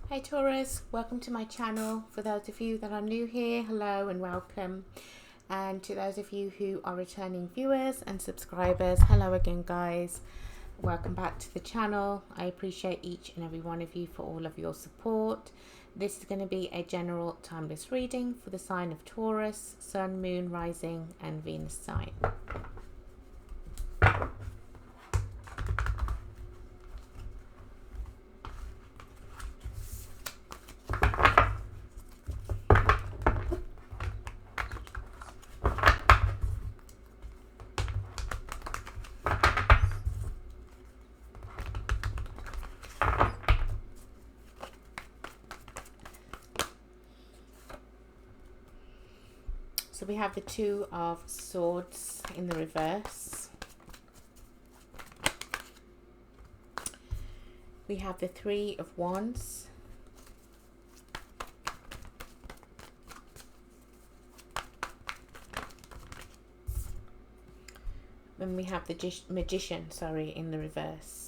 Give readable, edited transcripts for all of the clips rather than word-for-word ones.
Hey Taurus, welcome to my channel. For those of you that are new here, hello and welcome. And to those of you who are returning viewers and subscribers, hello again guys. Welcome back to the channel. I appreciate each and every one of you for all of your support. This is going to be a general timeless reading for the sign of Taurus, Sun, Moon, Rising and Venus sign. So we have the Two of Swords in the reverse. We have the Three of Wands. And we have the Magician, in the reverse.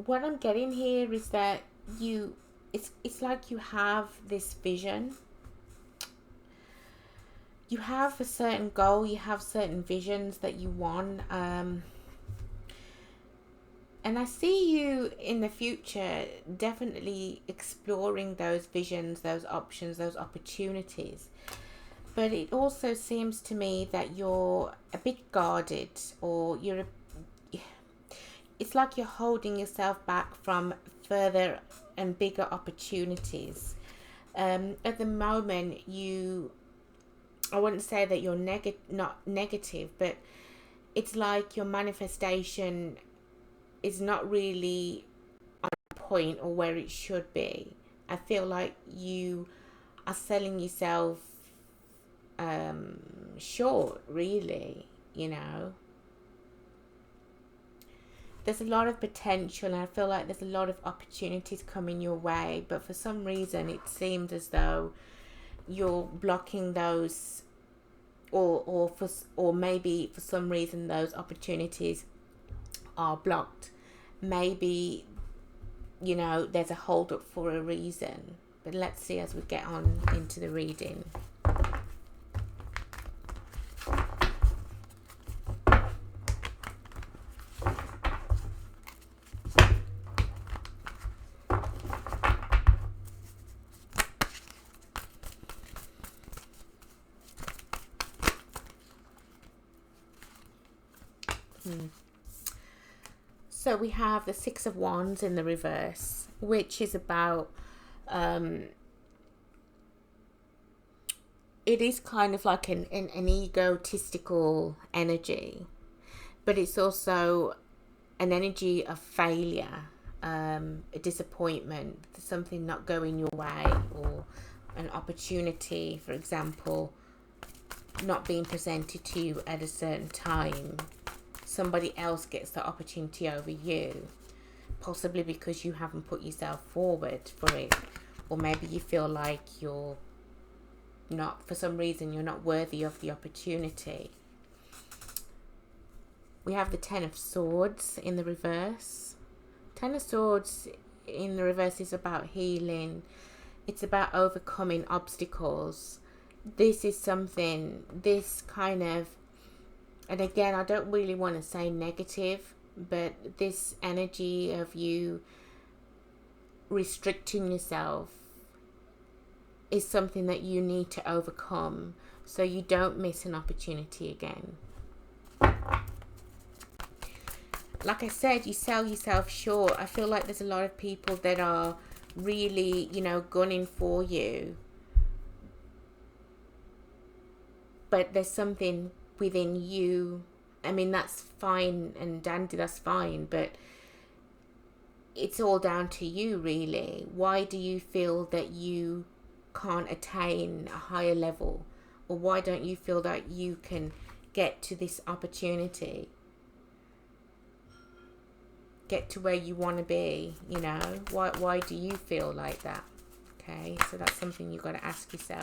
What I'm getting here is that it's like you have this vision. You have a certain goal, you have certain visions that you want, and I see you in the future definitely exploring those visions, those options, those opportunities. But it also seems to me that you're a bit guarded, or it's like you're holding yourself back from further and bigger opportunities. At the moment, I wouldn't say that you're not negative, but it's like your manifestation is not really on point or where it should be. I feel like you are selling yourself short, really, There's a lot of potential, and I feel like there's a lot of opportunities coming your way, but for some reason it seems as though you're blocking those, or maybe for some reason those opportunities are blocked. Maybe there's a hold up for a reason, but let's see as we get on into the reading. So we have the Six of Wands in the reverse, which is about, it is kind of like an egotistical energy, but it's also an energy of failure, a disappointment, something not going your way, or an opportunity, for example, not being presented to you at a certain time. Somebody else gets the opportunity over you, possibly because you haven't put yourself forward for it, or maybe you feel like you're not, for some reason you're not worthy of the opportunity. We have the Ten of Swords in the reverse. Ten of Swords in the reverse is about healing. It's about overcoming obstacles. This is something, this kind of, and again, I don't really want to say negative, but this energy of you restricting yourself is something that you need to overcome so you don't miss an opportunity again. Like I said, you sell yourself short. I feel like there's a lot of people that are really, gunning for you, but there's something within you. I mean, that's fine and dandy, that's fine, but it's all down to you, really. Why do you feel that you can't attain a higher level? Or why don't you feel that you can get to this opportunity, get to where you want to be, you know? Why do you feel like that? Okay, so that's something you've got to ask yourself.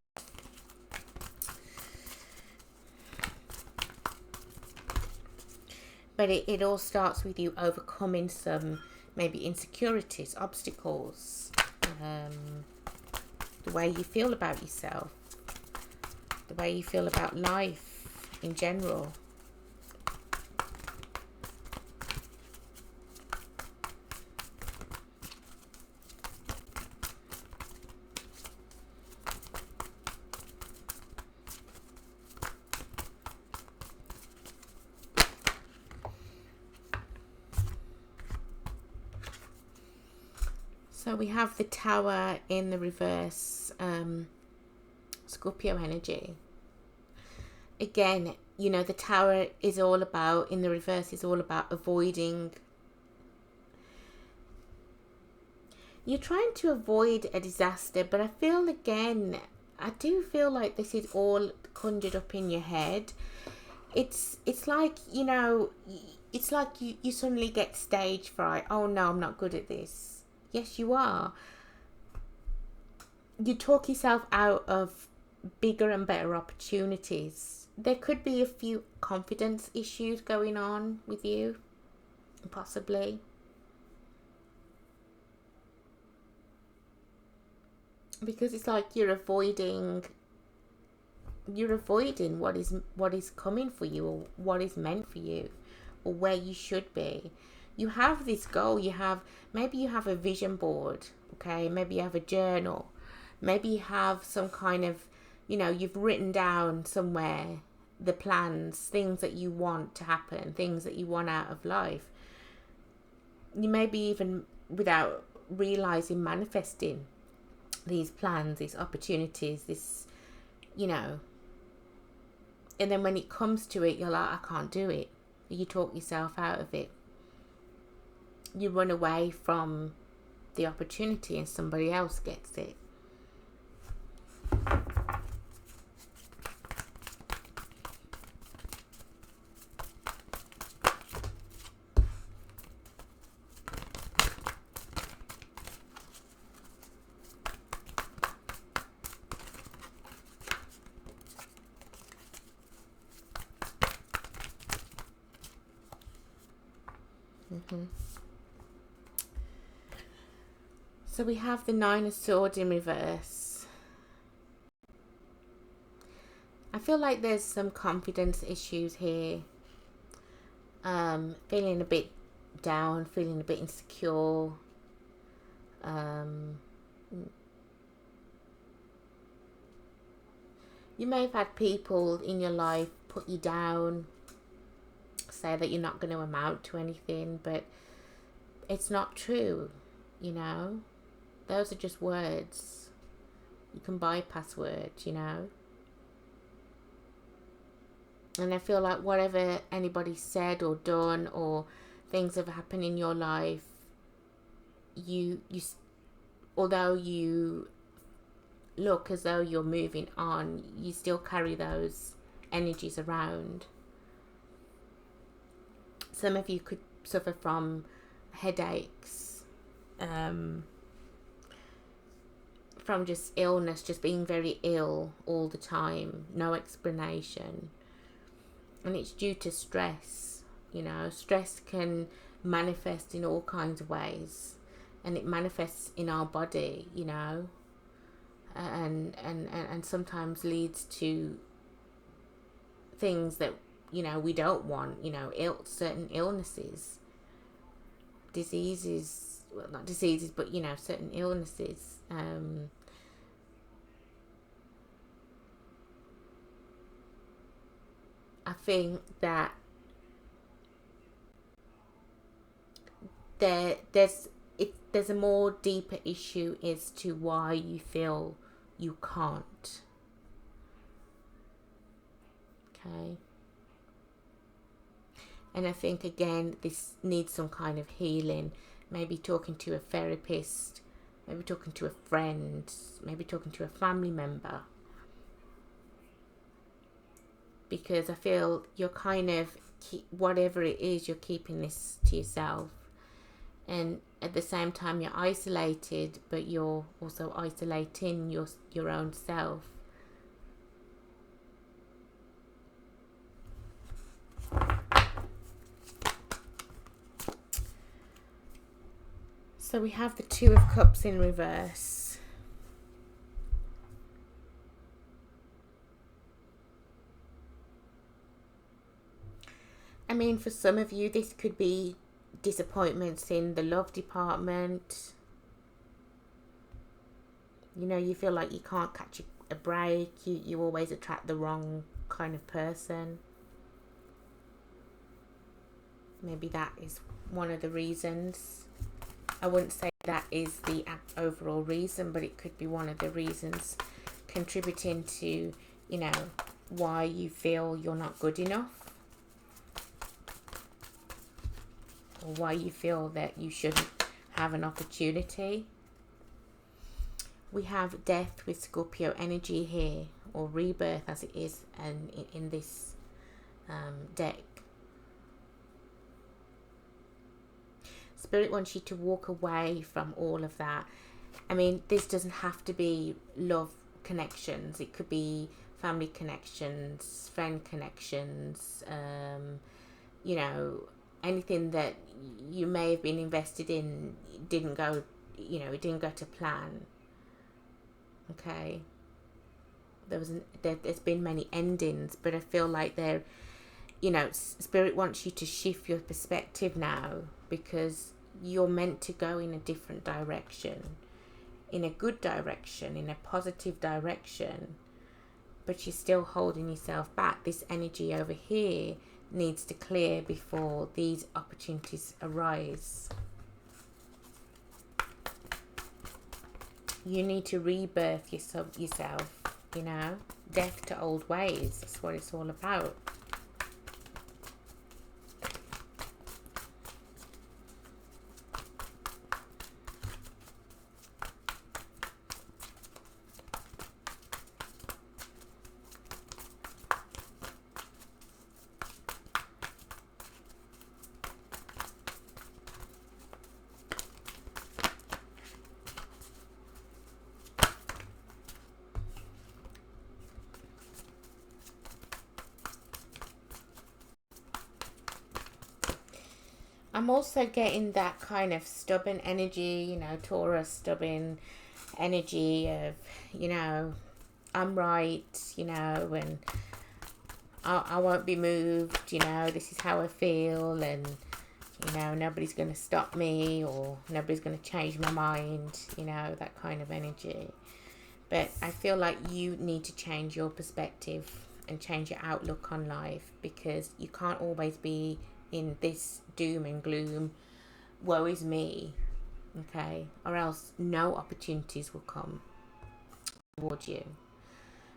But it all starts with you overcoming some maybe insecurities, obstacles, the way you feel about yourself, the way you feel about life in general. So we have the Tower in the reverse, Scorpio energy. Again, you know, the Tower is all about, in the reverse, is all about avoiding. You're trying to avoid a disaster, but I feel, again, I do feel like this is all conjured up in your head. It's like, you know, it's like you suddenly get stage fright. Oh no, I'm not good at this. Yes, you are. You talk yourself out of bigger and better opportunities. There could be a few confidence issues going on with you, possibly. Because it's like you're avoiding what is coming for you, or what is meant for you, or where you should be. You have this goal, maybe you have a vision board, okay? Maybe you have a journal. Maybe you have some kind of, you know, you've written down somewhere the plans, things that you want to happen, things that you want out of life. You may be even, without realizing, manifesting these plans, these opportunities, this, you know. And then when it comes to it, you're like, I can't do it. You talk yourself out of it. You run away from the opportunity and somebody else gets it. So we have the Nine of Swords in reverse. I feel like there's some confidence issues here. Feeling a bit down, feeling a bit insecure. You may have had people in your life put you down, say that you're not going to amount to anything, but it's not true, you know. Those are just words. You can bypass words, you know. And I feel like whatever anybody said or done, or things have happened in your life, you although you look as though you're moving on, you still carry those energies around. Some of you could suffer from headaches, from just illness, just being very ill all the time, no explanation. And it's due to stress, you know. Stress can manifest in all kinds of ways, and it manifests in our body, you know, and sometimes leads to things that, you know, we don't want, you know, certain illnesses, diseases, well, not diseases, but, you know, certain illnesses. I think that there's a more deeper issue as to why you feel you can't. Okay. And I think, again, this needs some kind of healing. Maybe talking to a therapist, maybe talking to a friend, maybe talking to a family member. because I feel you're kind of, whatever it is, you're keeping this to yourself. And at the same time, you're isolated, but you're also isolating your own self. So we have the Two of Cups in reverse. I mean, for some of you, this could be disappointments in the love department. You know, you feel like you can't catch a break. You always attract the wrong kind of person. Maybe that is one of the reasons. I wouldn't say that is the overall reason, but it could be one of the reasons contributing to, you know, why you feel you're not good enough, or why you feel that you shouldn't have an opportunity. We have Death with Scorpio energy here, or rebirth as it is in this deck. Spirit wants you to walk away from all of that. I mean, this doesn't have to be love connections. It could be family connections, friend connections, you know, anything that you may have been invested in didn't go, you know, it didn't go to plan. Okay. There's been many endings, but I feel like they're, you know, Spirit wants you to shift your perspective now, because you're meant to go in a different direction, in a good direction, in a positive direction, but you're still holding yourself back. This energy over here needs to clear before these opportunities arise. You need to rebirth yourself, you know, death to old ways. That's what it's all about. I'm also getting that kind of stubborn energy, you know, Taurus stubborn energy of, you know, I'm right, you know, and I won't be moved, you know, this is how I feel, and, you know, nobody's going to stop me, or nobody's going to change my mind, you know, that kind of energy. But I feel like you need to change your perspective and change your outlook on life, because you can't always be in this doom and gloom, woe is me, okay, or else no opportunities will come towards you.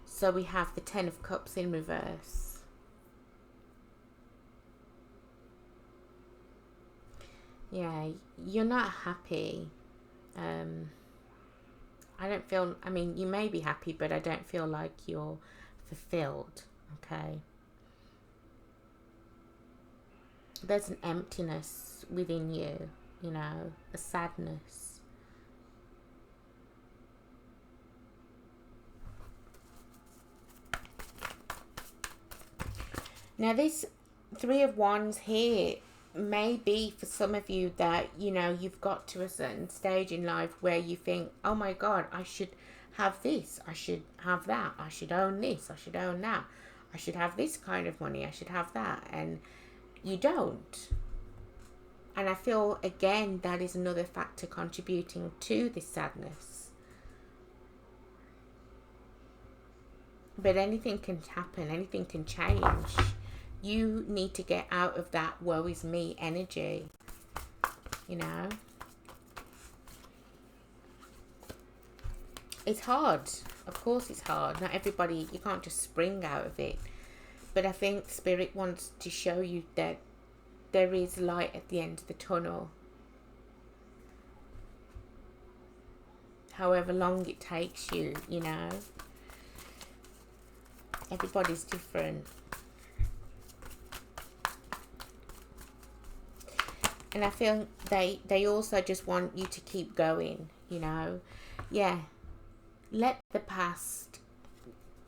So we have the Ten of Cups in reverse. Yeah, you're not happy. I don't feel, I mean, you may be happy, but I don't feel like you're fulfilled, okay? There's an emptiness within you, you know, a sadness. Now this Three of Wands here may be for some of you that, you know, you've got to a certain stage in life where you think, oh my God, I should have this, I should have that, I should own this, I should own that, I should have this kind of money, I should have that, and you don't. And I feel, again, that is another factor contributing to this sadness. But anything can happen, anything can change. You need to get out of that woe is me energy, you know. It's hard. Of course it's hard. Not everybody, you can't just spring out of it. But I think Spirit wants to show you that there is light at the end of the tunnel. However long it takes you, you know. Everybody's different. And I feel they also just want you to keep going, you know. Yeah, let the past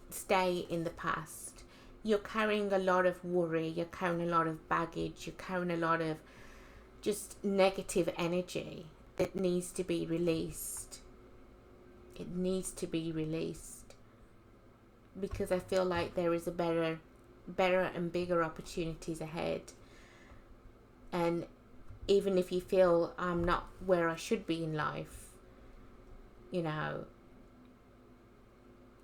stay in the past. You're carrying a lot of worry, you're carrying a lot of baggage, you're carrying a lot of just negative energy that needs to be released. It needs to be released, because I feel like there is a better and bigger opportunities ahead. And even if you feel I'm not where I should be in life, you know,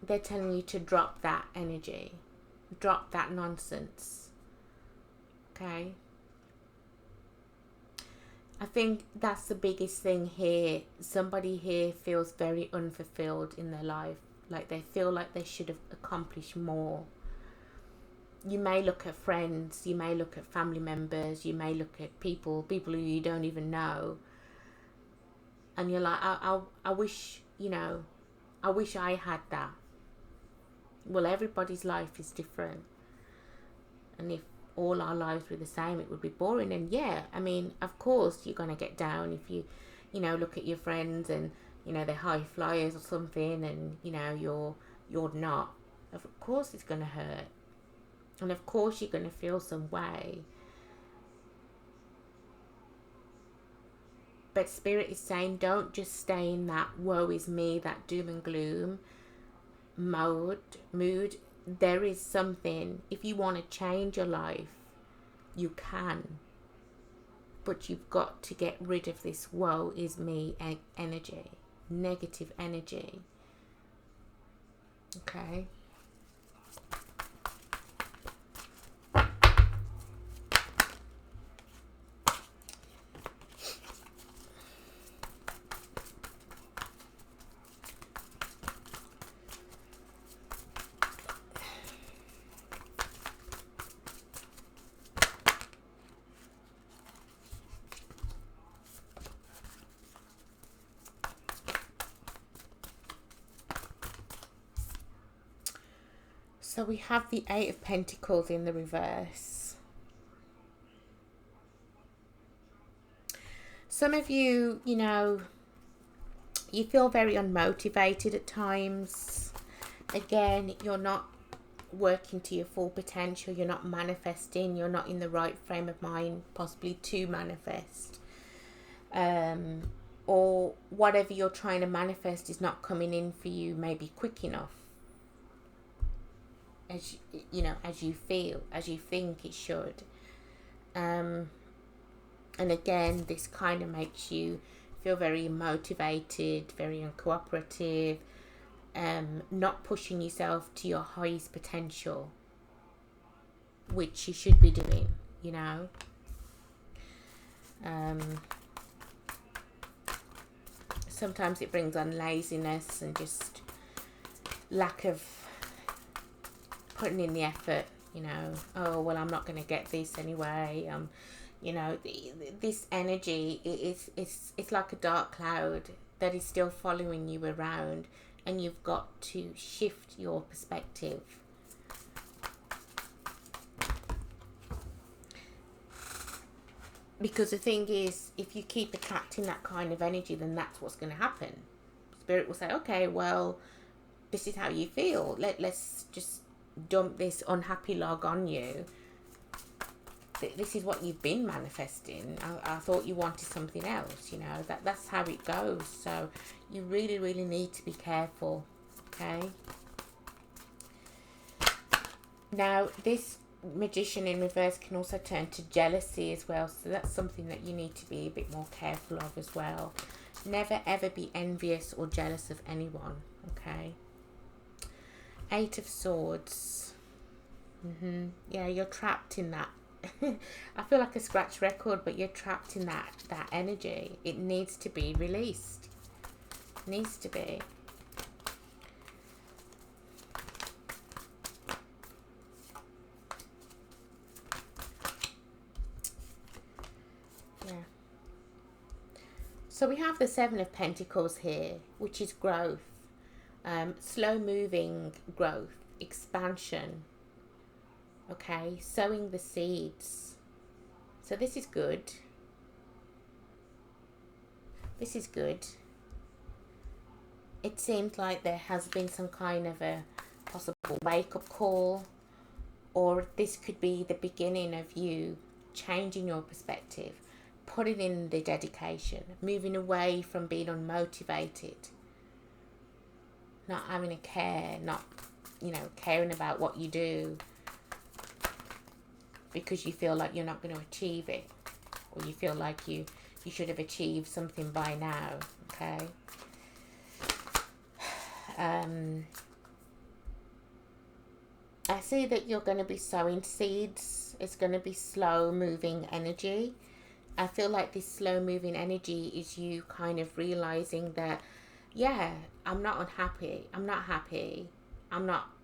they're telling you to drop that energy, drop that nonsense. Okay? I think that's the biggest thing here. Somebody here feels very unfulfilled in their life. Like they feel like they should have accomplished more. You may look at friends, you may look at family members, you may look at people who you don't even know, and you're like, I wish, you know, I wish I had that. Well, everybody's life is different, and if all our lives were the same, it would be boring. And yeah, I mean, of course you're gonna get down if you know, look at your friends and, you know, they're high flyers or something, and, you know, you're not. Of course it's gonna hurt. And of course you're going to feel some way. But Spirit is saying, don't just stay in that woe is me, that doom and gloom mood. There is something. If you want to change your life, you can. But you've got to get rid of this woe is me energy, negative energy. Okay? So we have the Eight of Pentacles in the reverse. Some of you, you know, you feel very unmotivated at times. Again, you're not working to your full potential. You're not manifesting. You're not in the right frame of mind, possibly to manifest. Or whatever you're trying to manifest is not coming in for you maybe quick enough. As you know, as you feel, as you think it should. And again, this kind of makes you feel very motivated, very uncooperative, not pushing yourself to your highest potential, which you should be doing, you know. Sometimes it brings on laziness and just lack of putting in the effort, you know. Oh, well, I'm not going to get this anyway. You know, this energy, it's like a dark cloud that is still following you around, and you've got to shift your perspective. Because the thing is, if you keep attracting that kind of energy, then that's what's going to happen. Spirit will say, okay, well, this is how you feel. Let's just dump this unhappy log on you. This is what you've been manifesting. I thought you wanted something else, you know. That's how it goes. So you really, really need to be careful, okay? Now, this Magician in reverse can also turn to jealousy as well. So that's something that you need to be a bit more careful of as well. Never, ever be envious or jealous of anyone, okay? Eight of Swords. Yeah, you're trapped in that. I feel like a scratch record, but you're trapped in that energy. It needs to be released. It needs to be. Yeah. So we have the Seven of Pentacles here, which is growth. Slow moving growth. expansion. Okay, sowing the seeds. So this is good. This is good. It seems like there has been some kind of a possible wake-up call, or this could be the beginning of you changing your perspective, putting in the dedication, moving away from being unmotivated, not having a care, not, you know, caring about what you do because you feel like you're not going to achieve it, or you feel like you should have achieved something by now. Okay. I see that you're going to be sowing seeds. It's going to be slow moving energy. I feel like this slow moving energy is you kind of realizing that, yeah, I'm not unhappy. I'm not happy.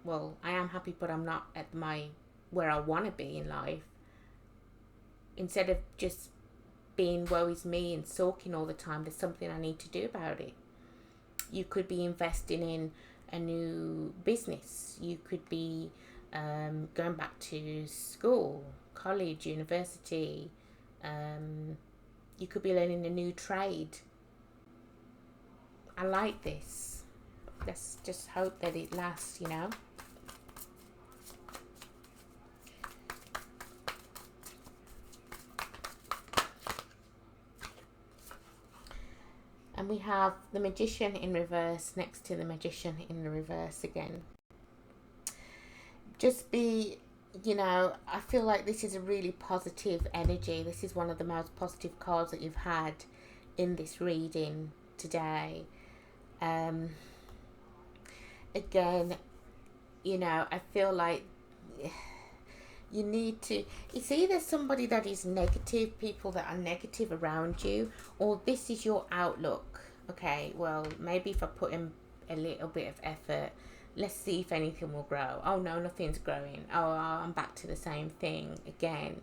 Well, I am happy, but I'm not at where I want to be in life. Instead of just being woe is me and sulking all the time, there's something I need to do about it. You could be investing in a new business. You could be going back to school, college, university. You could be learning a new trade. I like this. Let's just hope that it lasts, you know. And we have the Magician in reverse next to the Magician in the reverse again. Just be, you know, I feel like this is a really positive energy. This is one of the most positive cards that you've had in this reading today. Again, you know, I feel like you need to, it's either somebody that is negative, people that are negative around you, or this is your outlook. Okay, well, maybe if I put in a little bit of effort, let's see if anything will grow. Oh no, nothing's growing. Oh, I'm back to the same thing again.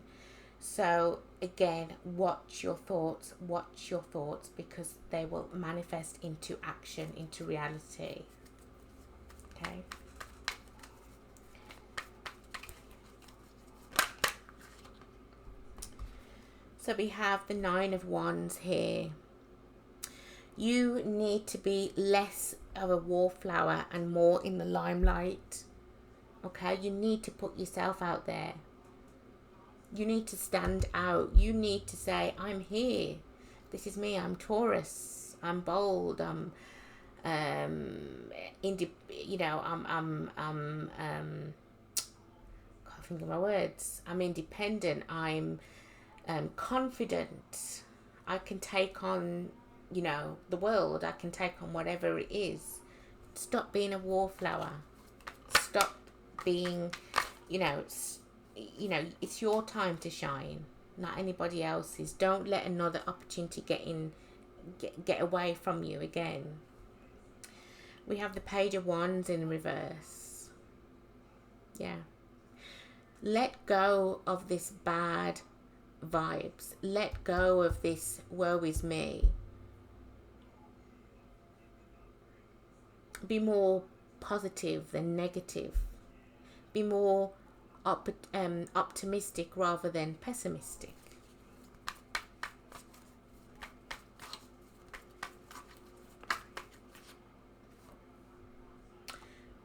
So again, watch your thoughts, because they will manifest into action, into reality. Okay. So we have the Nine of Wands here. You need to be less of a wallflower and more in the limelight. Okay, you need to put yourself out there. You need to stand out. You need to say, I'm here. This is me. I'm Taurus. I'm bold. I'm you know, can't think of my words. I'm independent. I'm confident. I can take on, you know, the world. I can take on whatever it is. Stop being a wallflower. Stop being, you know, it's your time to shine, not anybody else's. Don't let another opportunity get away from you again. We have the Page of Wands in reverse. Yeah. Let go of this bad vibes. Let go of this woe is me. Be more positive than negative. Be more optimistic rather than pessimistic.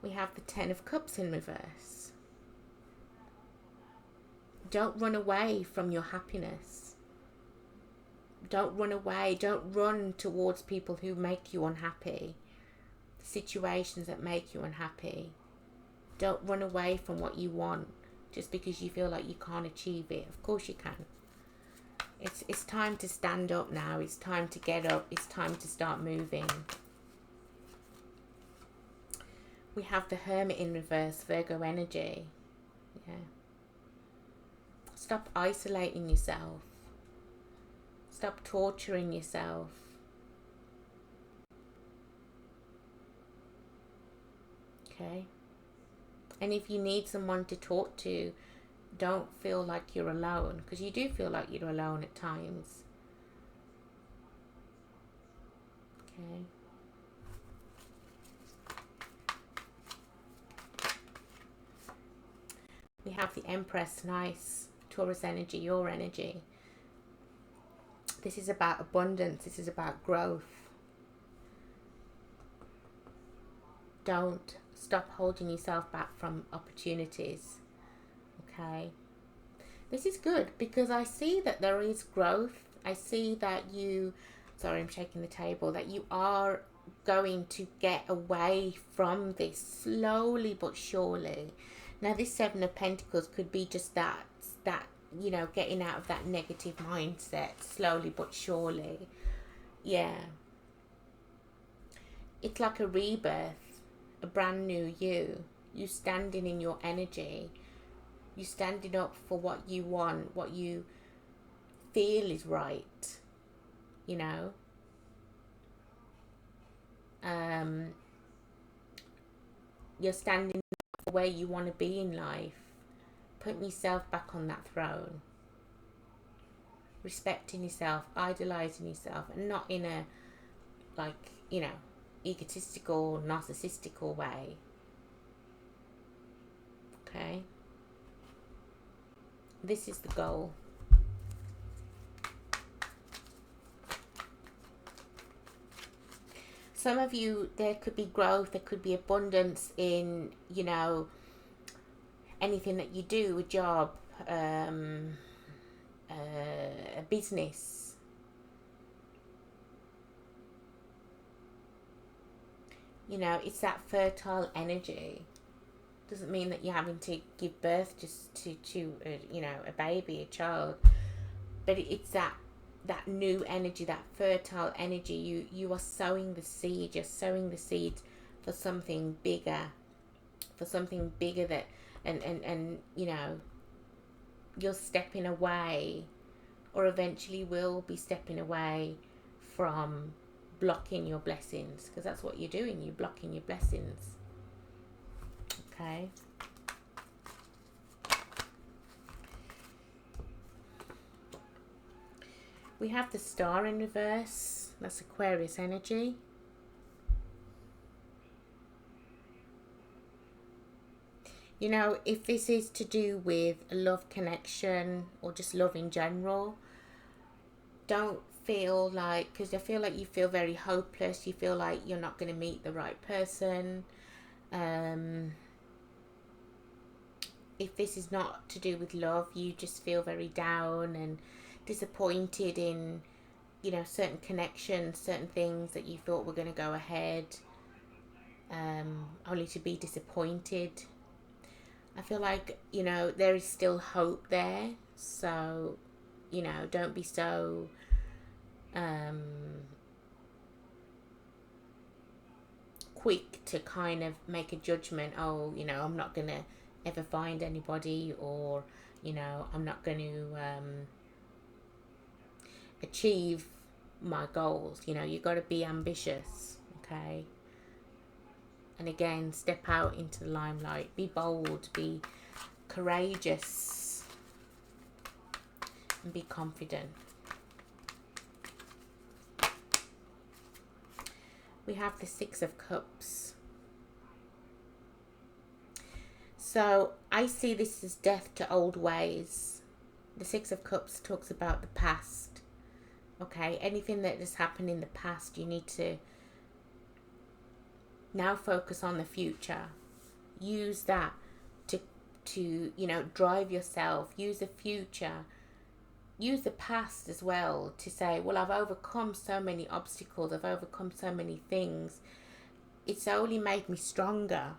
We have the Ten of Cups in reverse. Don't run away from your happiness. Don't run away. Don't run towards people who make you unhappy. Situations that make you unhappy. Don't run away from what you want just because you feel like you can't achieve it. Of course you can. It's time to stand up now. It's time to get up. It's time to start moving. We have the Hermit in reverse, Virgo energy. Yeah. Stop isolating yourself. Stop torturing yourself. Okay. And if you need someone to talk to, don't feel like you're alone, because you do feel like you're alone at times. Okay. We have the Empress, nice. Taurus energy, your energy. This is about abundance. This is about growth. Don't stop holding yourself back from opportunities. Okay. This is good because I see that there is growth. I see that you, sorry, I'm shaking the table, that you are going to get away from this slowly but surely. Now, this Seven of Pentacles could be just that, you know, getting out of that negative mindset slowly but surely. Yeah. It's like a rebirth, a brand new you. You standing in your energy. You standing up for what you want, what you feel is right, you know. You're standing up for where you want to be in life, putting yourself back on that throne, respecting yourself, idolizing yourself, and not in a, like, you know, egotistical, narcissistical way. Okay. This is the goal. Some of you, there could be growth, there could be abundance in, you know, anything that you do, a job, a business. You know, it's that fertile energy. Doesn't mean that you're having to give birth just to you know, a baby, a child, but it's that new energy, that fertile energy. You are sowing the seed. You're sowing the seed for something bigger, that, and you know, you're stepping away, or eventually will be stepping away from blocking your blessings, because that's what you're doing. You're blocking your blessings. Okay. We have the Star in reverse. That's Aquarius energy. You know, if this is to do with a love connection or just love in general, don't feel like, because I feel like you feel very hopeless. You feel like you're not going to meet the right person. If this is not to do with love, you just feel very down and disappointed in, you know, certain connections, certain things that you thought were going to go ahead, only to be disappointed. I feel like, you know, there is still hope there. So, you know, don't be so quick to kind of make a judgment. Oh, you know, I'm not going to ever find anybody, or, you know, I'm not going to achieve my goals. You know, you got to be ambitious. Okay. And again, step out into the limelight. Be bold. Be courageous. And be confident. We have the Six of Cups. So I see this as death to old ways. The Six of Cups talks about the past. Okay, anything that has happened in the past, you need to now focus on the future. Use that to you know, drive yourself. Use the future. Use the past as well to say, well, I've overcome so many obstacles. I've overcome so many things. It's only made me stronger.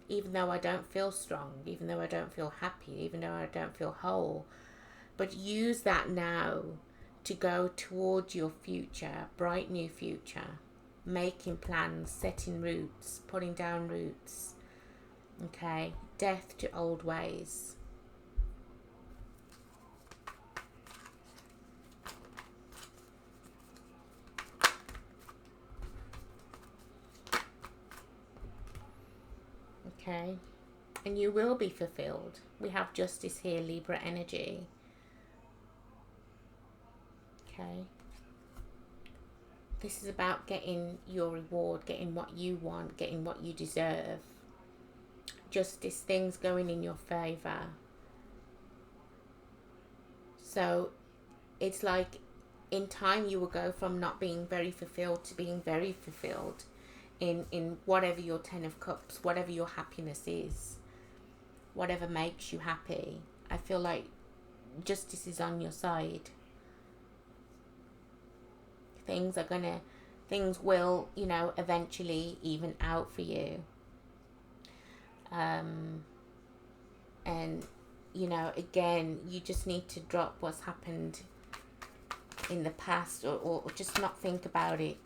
Even though I don't feel strong, even though I don't feel happy, even though I don't feel whole. But use that now to go towards your future, bright new future. Making plans, setting roots, putting down roots. Okay, death to old ways. Okay, and you will be fulfilled. We have justice here, Libra energy. Okay, this is about getting your reward, getting what you want, getting what you deserve. Justice, things going in your favor. So it's like in time you will go from not being very fulfilled to being very fulfilled in whatever your 10 of cups, whatever your happiness is, whatever makes you happy. I feel like justice is on your side. Things will, eventually even out for you. And again, you just need to drop what's happened in the past, or just not think about it.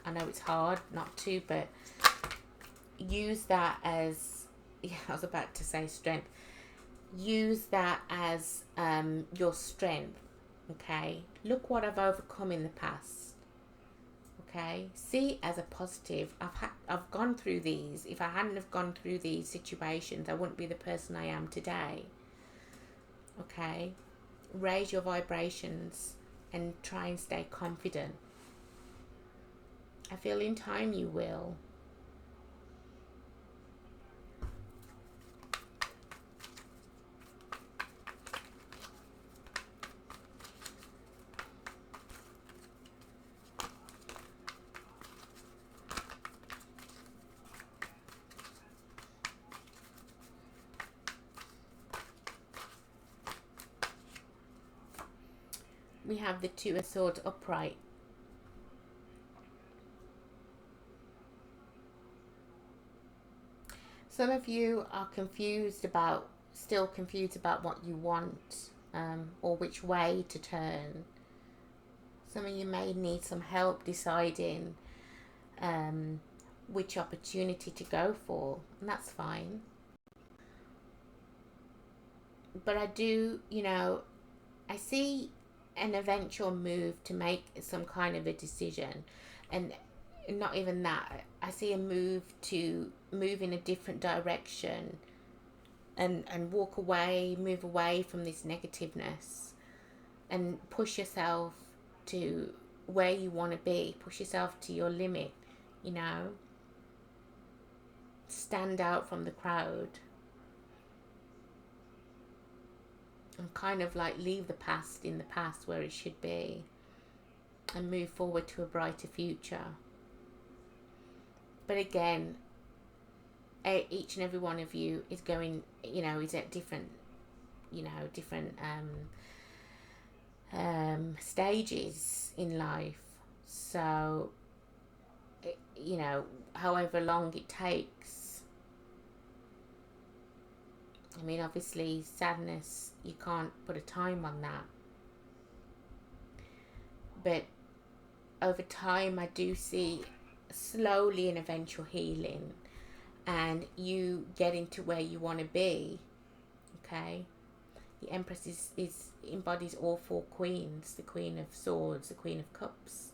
I know it's hard not to, but use that as, I was about to say strength. Use that as your strength. Okay, look what I've overcome in the past. Okay, see it as a positive. I've gone through these. If I hadn't have gone through these situations, I wouldn't be the person I am today. Okay, raise your vibrations and try and stay confident. I feel in time you will. We have the Two of Swords upright. Some of you are still confused about what you want, or which way to turn. Some of you may need some help deciding which opportunity to go for, and that's fine. But I do, I see an eventual move to make some kind of a decision, and not even that, I see a move in a different direction, and move away from this negativeness, and push yourself to where you want to be. Push yourself to your limit, stand out from the crowd, and kind of like leave the past in the past where it should be, and move forward to a brighter future. But again, each and every one of you is going, is at different stages in life. So, however long it takes. I mean, obviously, sadness, you can't put a time on that. But over time, I do see slowly an eventual healing, and you getting to where you want to be. Okay? The Empress is embodies all four queens: the Queen of Swords, the Queen of Cups,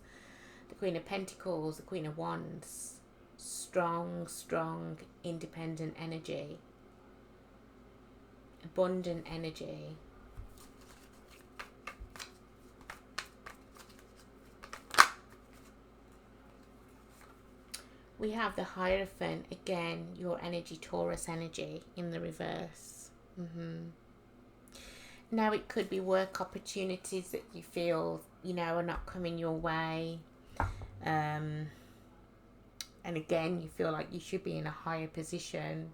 the Queen of Pentacles, the Queen of Wands. Strong, independent energy. Abundant energy. We have the Hierophant, again, your energy, Taurus energy, in the reverse. Now it could be work opportunities that you feel, are not coming your way. And again, you feel like you should be in a higher position.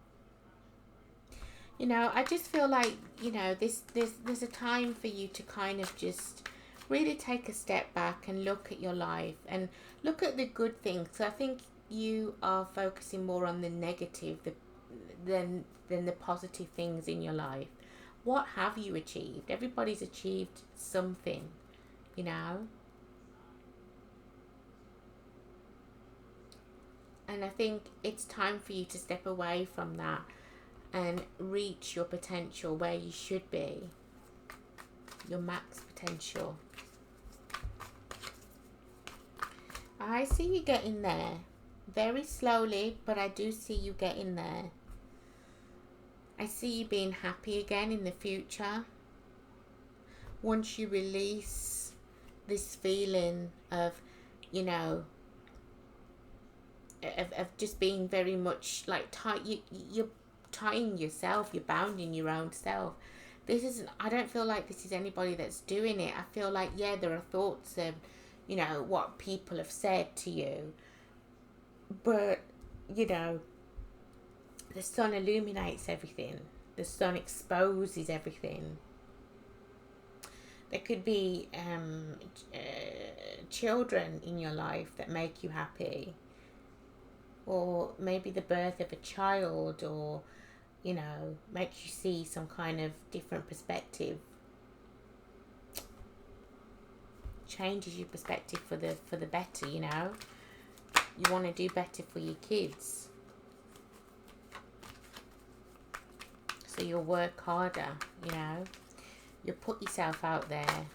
I just feel like, there's a time for you to kind of just really take a step back and look at your life and look at the good things. So I think you are focusing more on the negative than the positive things in your life. What have you achieved? Everybody's achieved something, And I think it's time for you to step away from that and reach your potential, where you should be, your max potential. I see you getting there, very slowly, but I do see you getting there. I see you being happy again in the future. Once you release this feeling of, of just being very much like you're tying yourself, you're bounding your own self. This isn't, I don't feel like this is anybody that's doing it. I feel like, yeah, there are thoughts of, you know, what people have said to you. But, you know, the sun illuminates everything. The sun exposes everything. There could be children in your life that make you happy. Or maybe the birth of a child, or, you know, makes you see some kind of different perspective. Changes your perspective for the better, you know. You want to do better for your kids. So you'll work harder, you know. You'll put yourself out there.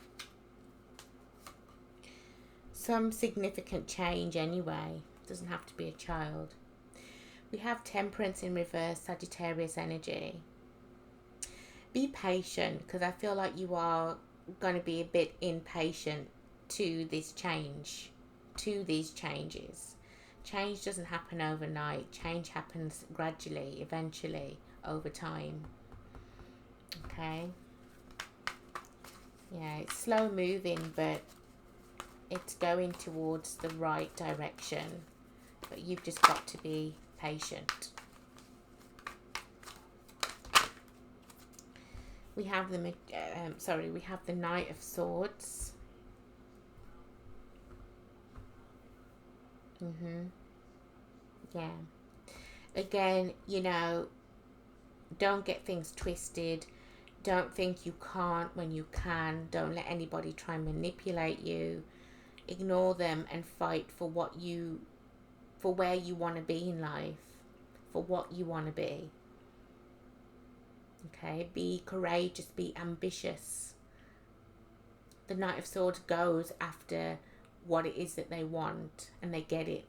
Some significant change anyway. Doesn't have to be a child. We have Temperance in reverse, Sagittarius energy. Be patient, because I feel like you are going to be a bit impatient to this change, to these changes. Change doesn't happen overnight. Change happens gradually, eventually, over time. Okay? Yeah, it's slow moving, but it's going towards the right direction. But you've just got to be patient. We have the we have the Knight of Swords. Yeah. Again, you know, don't get things twisted. Don't think you can't when you can. Don't let anybody try and manipulate you. Ignore them and fight for where you want to be in life, for what you want to be. Okay, be courageous, be ambitious. The Knight of Swords goes after what it is that they want, and they get it.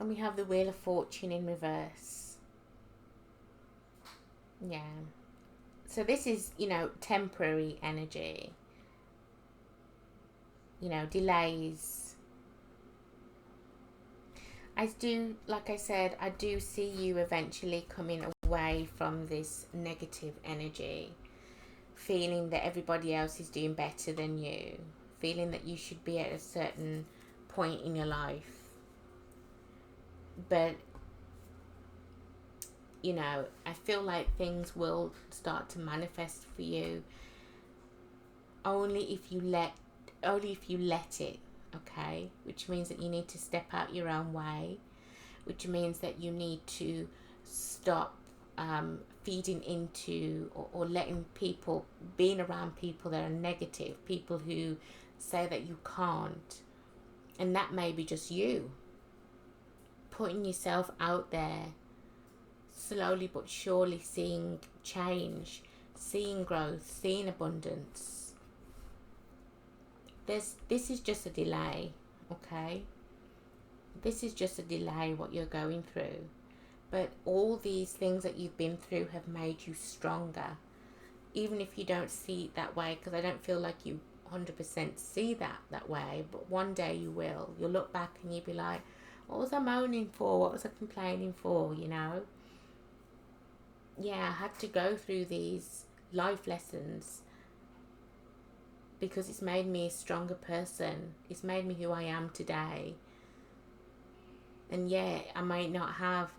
And we have the Wheel of Fortune in reverse. Yeah. So this is, you know, temporary energy. You know, delays. Like I said, I do see you eventually coming away from this negative energy. Feeling that everybody else is doing better than you. Feeling that you should be at a certain point in your life. But, you know, I feel like things will start to manifest for you only if you let it, okay? Which means that you need to step out your own way, which means that you need to stop feeding into or letting people, being around people that are negative, people who say that you can't. And that may be just you. Putting yourself out there, slowly but surely seeing change, seeing growth, seeing abundance. This is just a delay, okay? This is just a delay, what you're going through. But all these things that you've been through have made you stronger. Even if you don't see it that way, because I don't feel like you 100% see that way, but one day you will. You'll look back and you'll be like, what was I moaning for? What was I complaining for, you know? Yeah, I had to go through these life lessons because it's made me a stronger person. It's made me who I am today. And yeah, I might not have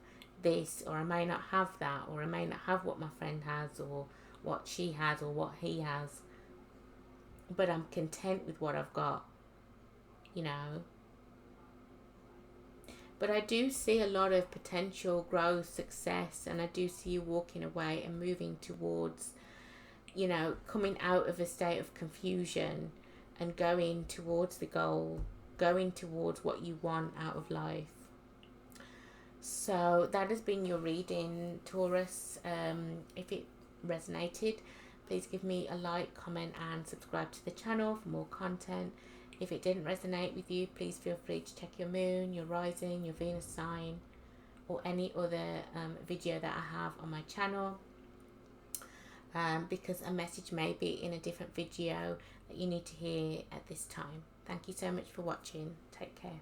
this, or I may not have that, or I may not have what my friend has, or what she has, or what he has. But I'm content with what I've got, you know. But I do see a lot of potential growth, success, and I do see you walking away and moving towards, you know, coming out of a state of confusion and going towards the goal, going towards what you want out of life. So that has been your reading, Taurus. If it resonated, please give me a like, comment, and subscribe to the channel for more content. If it didn't resonate with you, please feel free to check your moon, your rising, your Venus sign, or any other video that I have on my channel, because a message may be in a different video that you need to hear at this time. Thank you so much for watching. Take care.